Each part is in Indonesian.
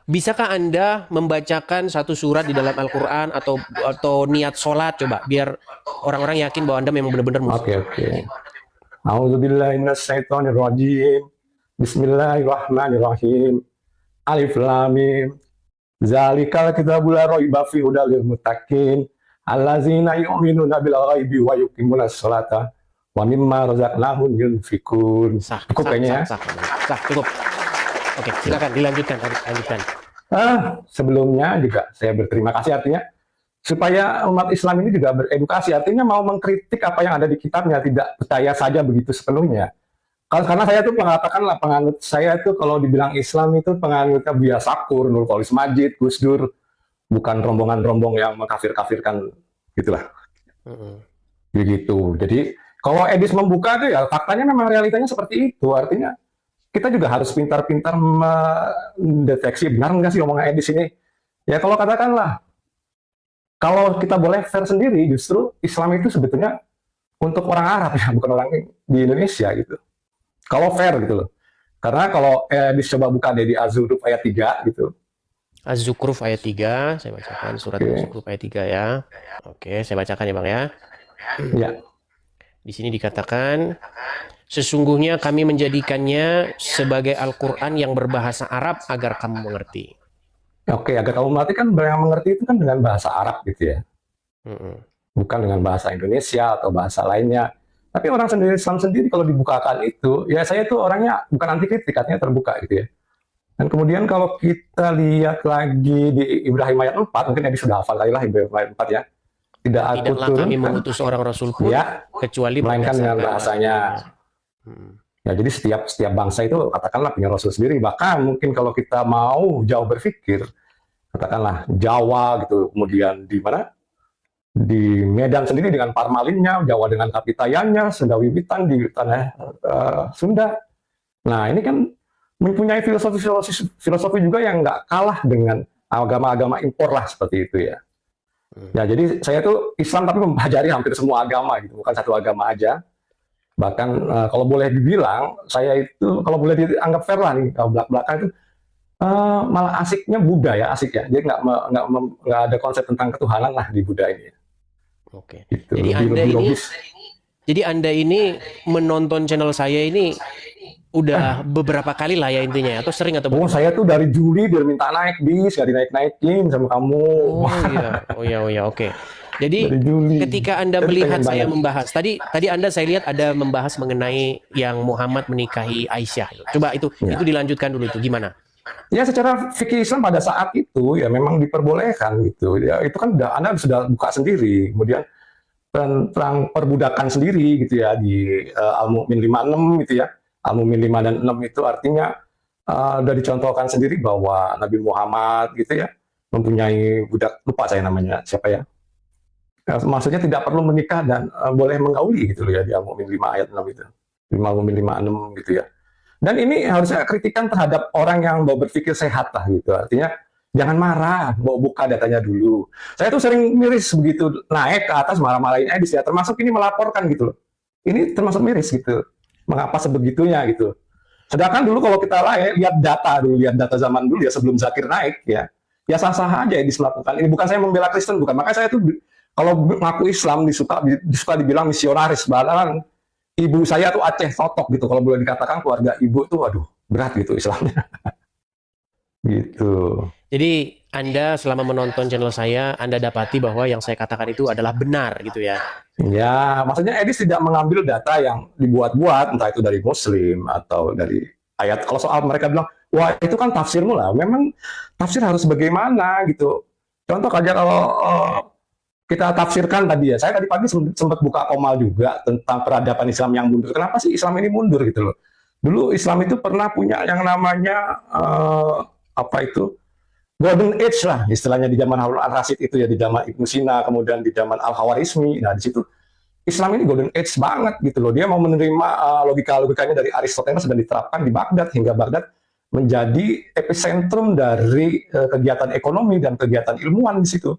Bisakah Anda membacakan satu surat di dalam Al-Quran atau niat sholat coba biar orang-orang yakin bahwa Anda memang benar-benar Muslim. Oke, oke. A'udzubillahi minasyaitonirrajim. Bismillahirrahmanirrahim. Alif lam mim. Zalikal kitabul la raiba fihi hudal lil muttaqin. Allazina yu'minuna bil ghaibi wa yuqimunas sholata wa mimma razaqnahum yunfikun. Cukup kayaknya ya. Sah, cukup. Oke, silakan dilanjutkan. Sebelumnya juga saya berterima kasih artinya supaya umat Islam ini juga beredukasi, artinya mau mengkritik apa yang ada di kitabnya, tidak percaya saja begitu sepenuhnya. Karena saya tuh mengatakan lah, penganut saya itu kalau dibilang Islam itu penganutnya Buya Sakur, Nurul Kholis Majid, Gus Dur, bukan rombongan-rombong yang mengkafir-kafirkan gitulah. Begitu. Jadi kalau Edis membuka itu ya faktanya memang realitanya seperti itu, artinya kita juga harus pintar-pintar mendeteksi benar nggak sih omongan Edis ini. Ya kalau katakanlah, kalau kita boleh fair sendiri, justru Islam itu sebetulnya untuk orang Arab ya, bukan orang di Indonesia gitu. Kalau fair gitu loh. Karena kalau coba buka deh di Az-Zukhruf ayat 3 gitu. Az-Zukhruf ayat 3, saya bacakan surat Az-Zukhruf ayat 3 ya. Oke, saya bacakan ya Bang ya. Ya. Di sini dikatakan, sesungguhnya kami menjadikannya sebagai Al-Quran yang berbahasa Arab agar kamu mengerti. Oke, agar kamu mengerti kan yang mengerti itu kan dengan bahasa Arab gitu ya. Bukan dengan bahasa Indonesia atau bahasa lainnya. Tapi orang sendiri Islam sendiri kalau dibukakan itu, ya saya itu orangnya bukan anti kritik, artinya terbuka gitu ya. Dan kemudian kalau kita lihat lagi di Ibrahim ayat 4, mungkin Edi sudah hafal kali lah Ibrahim ayat 4 ya. Tidaklah kami mengutus seorang Rasul pun ya, kecuali melainkan dengan bahasanya. Ya, jadi setiap bangsa itu katakanlah punya Rasul sendiri. Bahkan mungkin kalau kita mau jauh berpikir, katakanlah Jawa gitu, kemudian di mana? Di Medan sendiri dengan Parmalinnya, Jawa dengan Kapitayannya, Sunda Wiwitan di tanah Sunda. Nah ini kan mempunyai filosofi juga yang nggak kalah dengan agama-agama impor lah seperti itu ya. Ya jadi saya tuh Islam tapi mempelajari hampir semua agama gitu, bukan satu agama aja. Bahkan kalau boleh dibilang saya itu kalau boleh dianggap fair lah nih, kalau belak-belakan itu malah asiknya Buddha ya, asik ya. Jadi nggak ada konsep tentang ketuhanan lah di Buddha ini. Oke. Gitu, jadi Anda ini menonton channel saya ini udah beberapa kali lah ya intinya, atau sering atau bukan? Saya tuh dari Juli dia minta naik bis, gak dinaik-naikin sama kamu. Oh iya, oke. Jadi ketika Anda melihat saya membahas tadi Anda saya lihat ada membahas mengenai yang Muhammad menikahi Aisyah. Coba itu dilanjutkan dulu itu gimana? Ya secara fikih Islam pada saat itu ya memang diperbolehkan gitu. Ya itu kan Anda sudah buka sendiri. Kemudian tentang perbudakan sendiri gitu ya di Al-Mu'min 56 gitu ya. Al-Mu'min 5 dan 6 itu artinya sudah dicontohkan sendiri bahwa Nabi Muhammad gitu ya mempunyai budak, lupa saya namanya siapa ya. Maksudnya tidak perlu menikah dan boleh menggauli gitu loh ya di Al-Mu'min 5 ayat 6 itu. Al-Mu'min 56 gitu ya. Dan ini harusnya kritikan terhadap orang yang mau berpikir sehat lah gitu. Artinya jangan marah, mau buka datanya dulu. Saya tuh sering miris begitu naik ke atas marah-marahin Edis ya. Termasuk ini melaporkan gitu loh. Ini termasuk miris gitu. Mengapa sebegitunya gitu. Sedangkan dulu kalau kita lihat data zaman dulu ya sebelum Zakir naik ya. Ya sah-sah aja Edis melakukan. Ini bukan saya membela Kristen, bukan. Makanya saya tuh kalau ngaku Islam disuka dibilang misionaris. Bahkan ibu saya tuh Aceh Totok gitu, kalau boleh dikatakan keluarga ibu tuh waduh berat gitu Islamnya. Gitu. Jadi Anda selama menonton channel saya, Anda dapati bahwa yang saya katakan itu adalah benar gitu ya? Ya, maksudnya Edis tidak mengambil data yang dibuat-buat, entah itu dari Muslim atau dari ayat. Kalau soal mereka bilang, wah itu kan tafsirmu lah, memang tafsir harus bagaimana gitu. Contoh aja kalau kita tafsirkan tadi ya, saya tadi pagi sempat buka Komal juga tentang peradaban Islam yang mundur. Kenapa sih Islam ini mundur gitu loh? Dulu Islam itu pernah punya yang namanya Golden Age lah istilahnya di zaman Harun al-Rasyid itu ya, di zaman Ibnu Sina, kemudian di zaman Al-Khawarizmi. Nah di situ Islam ini Golden Age banget gitu loh. Dia mau menerima logikanya dari Aristoteles dan diterapkan di Baghdad hingga Baghdad menjadi epicentrum dari kegiatan ekonomi dan kegiatan ilmuwan di situ.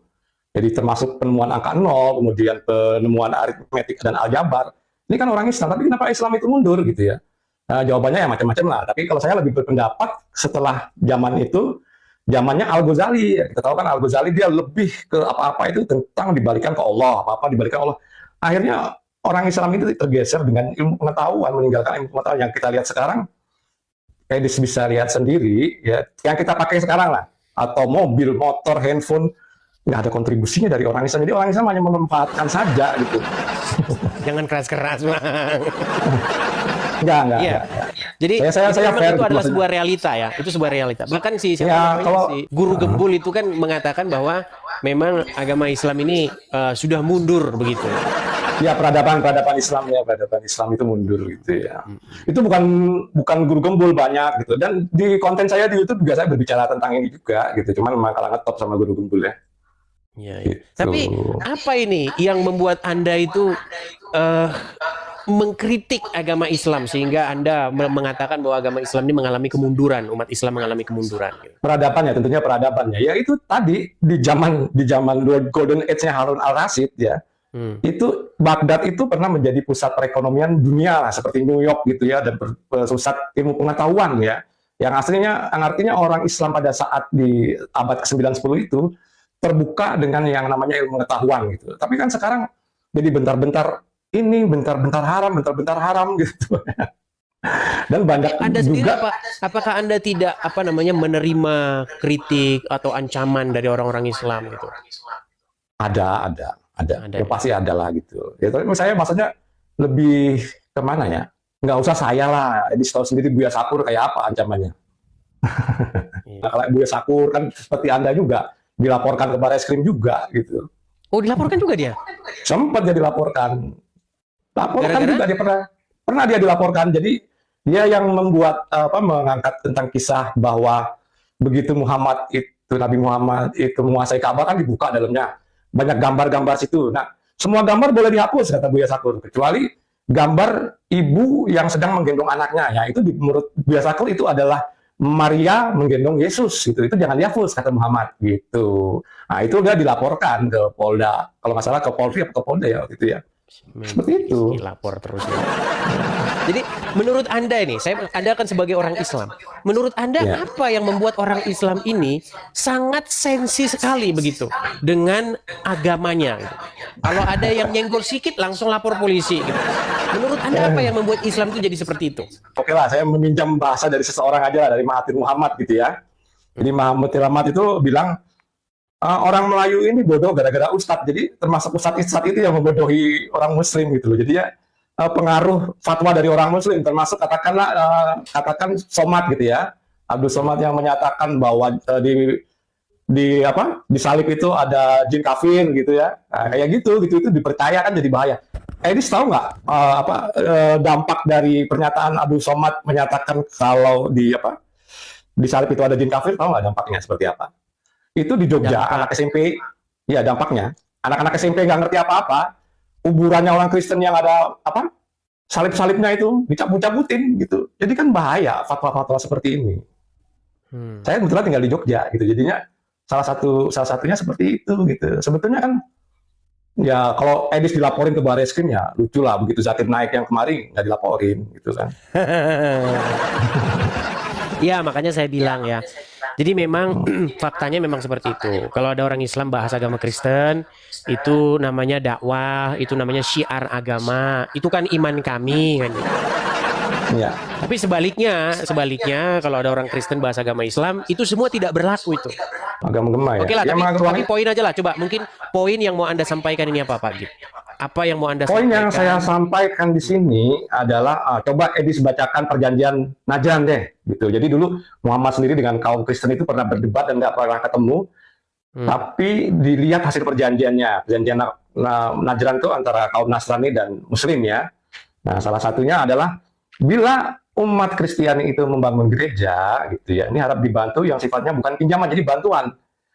Jadi termasuk penemuan angka 0, kemudian penemuan aritmetik dan aljabar. Ini kan orang Islam, tapi kenapa Islam itu mundur gitu ya? Nah, jawabannya ya macam-macam lah. Tapi kalau saya lebih berpendapat setelah zaman itu, zamannya Al-Ghazali. Kita tahu kan Al-Ghazali dia lebih ke apa-apa itu tentang dibalikan ke Allah, apa-apa dibalikan Allah. Akhirnya orang Islam itu tergeser dengan ilmu pengetahuan, meninggalkan ilmu pengetahuan. Yang kita lihat sekarang, Edis bisa lihat sendiri, ya, yang kita pakai sekarang lah, atau mobil, motor, handphone, nggak ada kontribusinya dari orang Islam. Jadi orang Islam hanya memanfaatkan saja gitu. Jangan keras-keras, Bang. Enggak. Iya. Jadi saya memang fair itu gitu adalah maksudnya. sebuah realita ya. Itu sebuah realita. Bahkan Ya, si guru gembul itu kan mengatakan bahwa memang agama Islam ini sudah mundur begitu. Ya, peradaban Islam ya, peradaban Islam itu mundur gitu ya. Itu bukan guru gembul banyak gitu. Dan di konten saya di YouTube juga saya berbicara tentang ini juga gitu. Cuman memang kalah ngetop sama guru gembul ya. Ya. Gitu. Tapi apa ini yang membuat Anda itu mengkritik agama Islam sehingga Anda mengatakan bahwa agama Islam ini mengalami kemunduran, umat Islam mengalami kemunduran? Peradaban ya, tentunya peradabannya. Ya itu tadi di zaman Golden Age-nya Harun al-Rashid ya. Itu Baghdad itu pernah menjadi pusat perekonomian dunia lah, seperti New York gitu ya, dan pusat ilmu pengetahuan ya. Yang artinya orang Islam pada saat di abad ke-9 10 itu terbuka dengan yang namanya ilmu pengetahuan gitu. Tapi kan sekarang jadi bentar-bentar ini, bentar-bentar haram gitu. Dan banyak Anda sendiri juga apakah Anda tidak menerima kritik atau ancaman dari orang-orang Islam gitu? ada. Ada. Ya, pasti ada lah gitu. Ya, tapi saya maksudnya lebih kemana ya? Nggak usah saya lah. Jadi tahu sendiri Buya Sakur kayak apa ancamannya. Nah, kalau Buya Sakur kan seperti Anda juga dilaporkan ke Barreskrim juga gitu. Oh, dilaporkan juga dia? Sempat dia dilaporkan. Gara-gara? Juga dia pernah dia dilaporkan. Jadi dia yang mengangkat tentang kisah bahwa begitu Nabi Muhammad itu menguasai Ka'bah kan dibuka dalamnya. Banyak gambar-gambar situ. Nah, semua gambar boleh dihapus kata Buya Sakur, kecuali gambar ibu yang sedang menggendong anaknya. Ya, itu menurut Buya Sakur itu adalah Maria menggendong Yesus gitu. Itu jangan dihapus kata Muhammad gitu. Nah, itu dia dilaporkan ke Polda. Kalau nggak salah ke Polri atau ke Polda ya gitu ya. Seperti itu. Lapor terus ya. Jadi menurut Anda ini, Anda kan sebagai orang Islam. Menurut Anda apa yang membuat orang Islam ini sangat sensi sekali begitu dengan agamanya? Gitu. Kalau ada yang nyenggol sedikit langsung lapor polisi. Gitu. Menurut Anda apa yang membuat Islam itu jadi seperti itu? Oke lah, saya meminjam bahasa dari seseorang aja lah, dari Mahathir Muhammad gitu ya. Jadi Mahathir Muhammad itu bilang orang Melayu ini bodoh gara-gara ustadz. Jadi termasuk ustadz itu yang membodohi orang Muslim gitu loh. Jadi ya pengaruh fatwa dari orang Muslim, termasuk katakan Somad gitu ya, Abdul Somad yang menyatakan bahwa di salib itu ada jin kafir gitu ya. Nah, kayak gitu itu dipercaya kan jadi bahaya. Edis tahu nggak dampak dari pernyataan Abdul Somad menyatakan kalau di salib itu ada jin kafir? Tahu nggak dampaknya seperti apa? Itu di Jogja, anak SMP, ya dampaknya. Anak-anak SMP nggak ngerti apa-apa, kuburannya orang Kristen yang ada salib-salibnya itu dicabut-cabutin gitu. Jadi kan bahaya fatwa-fatwa seperti ini. Saya kebetulan tinggal di Jogja gitu. Jadinya salah satunya seperti itu gitu. Sebetulnya kan ya kalau Edis dilaporin ke Barreskrim ya lucu lah, begitu Zakir Naik yang kemarin nggak dilaporin gitu kan. Ya, makanya saya bilang ya. Jadi memang faktanya memang seperti itu. Kalau ada orang Islam bahas agama Kristen, itu namanya dakwah, itu namanya syiar agama, itu kan iman kami kan. Ya. Tapi sebaliknya kalau ada orang Kristen bahas agama Islam, itu semua tidak berlaku itu. Agama ya. Oke lah, tapi poin aja lah. Coba mungkin poin yang mau Anda sampaikan ini apa Pak? Gitu. Apa yang mau Anda Poin sampaikan? yang saya sampaikan di sini adalah coba Edis bacakan perjanjian Najran deh gitu. Jadi dulu Muhammad sendiri dengan kaum Kristen itu pernah berdebat dan nggak pernah ketemu. Tapi dilihat hasil perjanjiannya. Perjanjian Najran itu antara kaum Nasrani dan Muslim ya. Nah, salah satunya adalah bila umat Kristiani itu membangun gereja gitu ya, ini harap dibantu yang sifatnya bukan pinjaman, jadi bantuan.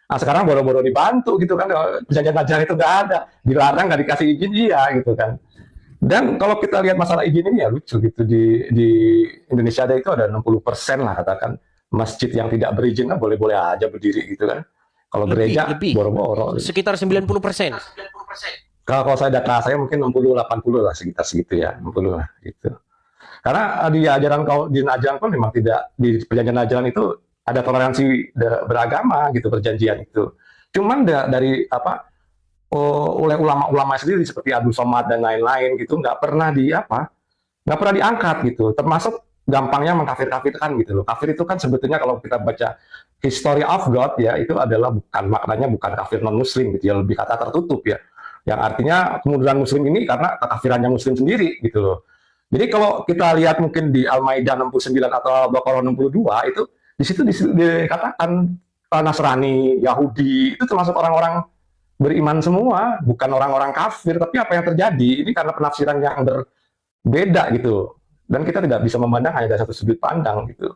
Nah, sekarang boro-boro dibantu gitu kan, perjanjian Najran itu nggak ada, dilarang, nggak dikasih izin, iya gitu kan. Dan kalau kita lihat masalah izin ini ya lucu gitu, di Indonesia ada itu ada 60% lah katakan masjid yang tidak berizin kan boleh-boleh aja berdiri gitu kan. Kalau gereja boro-boro. Sekitar 90%. Kalau saya data saya mungkin 60-80 lah, sekitar segitu ya, 60 lah gitu. Karena di ajaran di Najran pun memang tidak, di perjanjian Najran itu ada toleransi beragama gitu perjanjian itu. Cuman dari oleh ulama-ulama sendiri seperti Abdul Somad dan lain-lain gitu nggak pernah diangkat gitu. Termasuk gampangnya mengkafir-kafirkan gitu loh. Kafir itu kan sebetulnya kalau kita baca History of God ya itu adalah maknanya bukan kafir non muslim gitu ya, lebih kata tertutup ya. Yang artinya kemunduran muslim ini karena kekafirannya muslim sendiri gitu loh. Jadi kalau kita lihat mungkin di Al-Maidah 69 atau Al-Baqarah 62 itu di situ dikatakan Nasrani, Yahudi itu termasuk orang-orang beriman semua, bukan orang-orang kafir. Tapi apa yang terjadi ini karena penafsiran yang berbeda gitu. Dan kita tidak bisa memandang hanya dari satu sudut pandang gitu.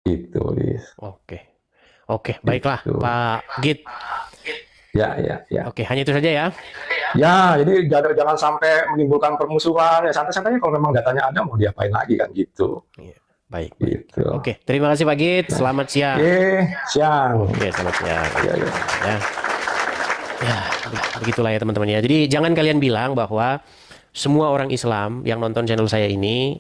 Gitu, Lis. Oke, baiklah Gitu. Pak Git. Ya. Oke, hanya itu saja ya. Ya, jadi jangan sampai menimbulkan permusuhan. Ya santai-santai kalau memang datanya ada mau diapain lagi kan gitu. Iya, baik. Gitu. Oke, terima kasih Pak Git. Selamat siang. Siang. Oke, selamat siang. Ya. Ya, begitulah ya teman-teman ya. Jadi jangan kalian bilang bahwa semua orang Islam yang nonton channel saya ini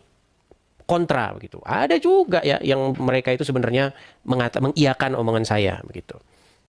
kontra begitu. Ada juga ya yang mereka itu sebenarnya mengiyakan omongan saya begitu.